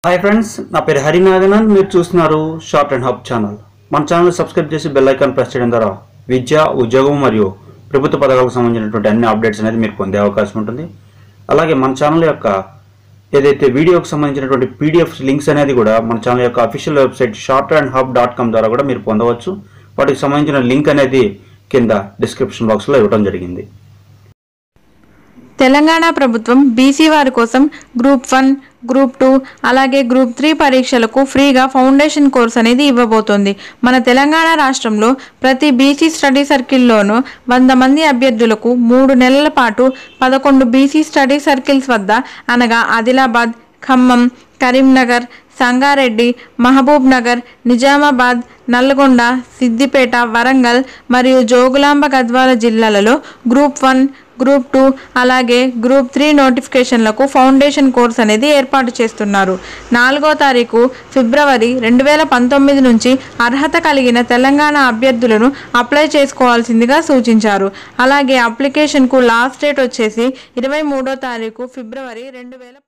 Hi friends, నా పేరు హరినాగనన్. మీరు చూస్తున్నారు షార్ట్ అండ్ హబ్ ఛానల్. మన ఛానల్ సబ్స్క్రైబ్ చేసి బెల్ ఐకాన్ ప్రెస్ చేయడం ద్వారా విద్య, ఉద్యోగం మరియు ప్రభుత్వ పథకాలకు సంబంధించినటువంటి అన్ని అప్డేట్స్ అనేది మీరు పొందే అవకాశం ఉంటుంది. అలాగే మన ఛానల్ యొక్క ఏదైతే వీడియోకి సంబంధించినటువంటి పీడిఎఫ్ లింక్స్ అనేది కూడా మన ఛానల్ యొక్క అఫీషియల్ వెబ్సైట్ shortandhub.com ద్వారా కూడా మీరు పొందవచ్చు. వాటికి సంబంధించిన లింక్ అనేది కింద డిస్క్రిప్షన్ బాక్స్లో ఇవ్వడం జరిగింది. తెలంగాణ ప్రభుత్వం బీసీ వారి కోసం గ్రూప్ 1, గ్రూప్ 2 అలాగే గ్రూప్ 3 పరీక్షలకు ఫ్రీగా ఫౌండేషన్ కోర్స్ అనేది ఇవ్వబోతోంది. మన తెలంగాణ రాష్ట్రంలో ప్రతి బీసీ స్టడీ సర్కిల్లోనూ 100 మంది అభ్యర్థులకు 3 నెలల పాటు 11 బీసీ స్టడీ సర్కిల్స్ వద్ద అనగా ఆదిలాబాద్, ఖమ్మం, కరీంనగర్, సంగారెడ్డి, మహబూబ్ నగర్, నిజామాబాద్, నల్గొండ, సిద్దిపేట, వరంగల్ మరియు జోగులాంబ గద్వాల జిల్లాలలో గ్రూప్ 1, గ్రూప్ 2 అలాగే గ్రూప్ 3 నోటిఫికేషన్లకు ఫౌండేషన్ కోర్స్ అనేది ఏర్పాటు చేస్తున్నారు. 4వ తారీఖు ఫిబ్రవరి 2019 నుంచి అర్హత కలిగిన తెలంగాణ అభ్యర్థులను అప్లై చేసుకోవాల్సిందిగా సూచించారు. అలాగే అప్లికేషన్కు లాస్ట్ డేట్ వచ్చేసి 23వ తారీఖు ఫిబ్రవరి 2019.